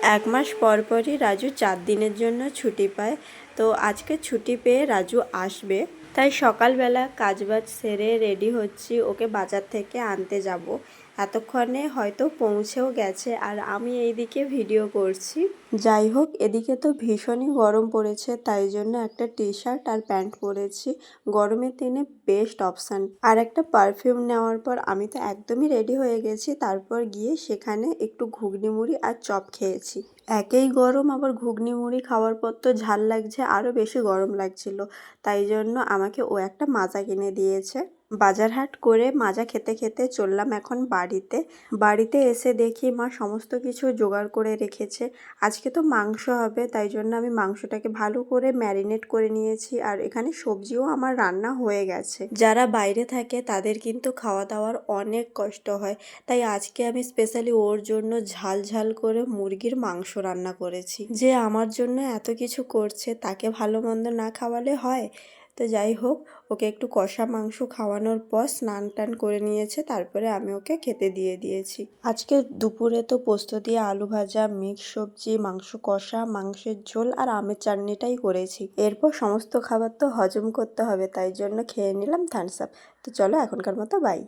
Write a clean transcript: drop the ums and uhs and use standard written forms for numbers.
এক মাস পর পরই রাজু 4 দিনের জন্য ছুটি পায়। তো আজকে ছুটি পেয়ে রাজু আসবে, তাই সকালবেলা কাজবাজ সেরে রেডি হচ্ছি, ওকে বাজার থেকে আনতে যাব। এতক্ষণে হয়তো পৌঁছেও গেছে আর আমি এইদিকে ভিডিও করছি। যাই হোক, এদিকে তো ভীষণই গরম পড়েছে, তাই জন্য একটা টি শার্ট আর প্যান্ট পরেছি। গরমের দিনে বেস্ট অপশান। আর একটা পারফিউম নেওয়ার পর আমি তো একদমই রেডি হয়ে গেছি। তারপর গিয়ে সেখানে একটু ঘুগনি মুড়ি আর চপ খেয়েছি। একেই গরম, আবার ঘুগনি মুড়ি খাওয়ার পর তো ঝাল লাগছে, আরও বেশি গরম লাগছিল। তাই জন্য আমাকে ও একটা মাজা কিনে দিয়েছে। বাজার হাট করে মাজা খেতে খেতে চললাম এখন বাড়িতে। বাড়িতে এসে দেখি মা সমস্ত কিছু জোগাড় করে রেখেছে। আজকে তো মাংস হবে, তাই জন্য আমি মাংসটাকে ভালো করে ম্যারিনেট করে নিয়েছি। আর এখানে সবজিও আমার রান্না হয়ে গেছে। যারা বাইরে থাকে তাদের কিন্তু খাওয়া দাওয়ার অনেক কষ্ট হয়, তাই আজকে আমি স্পেশালি ওর জন্য ঝাল ঝাল করে মুরগির মাংস রান্না করেছি। যে আমার জন্য এত কিছু করছে, তাকে ভালো মন্দ না খাওয়ালে হয়? তো যাই হোক, ওকে একটু কষা মাংস খাওয়ানোর পর স্নান টান করে নিয়েছে, তারপরে আমি ওকে খেতে দিয়ে দিয়েছি। আজকে দুপুরে তো পোস্ত দিয়ে আলু ভাজা, মিক্স সবজি, মাংস কষা, মাংসের ঝোল আর আমের চাটনিটাই করেছি। এরপর সমস্ত খাবার তো হজম করতে হবে, তাই জন্য খেয়ে নিলাম থামস আপ। তো চলো এখনকার মতো বাই।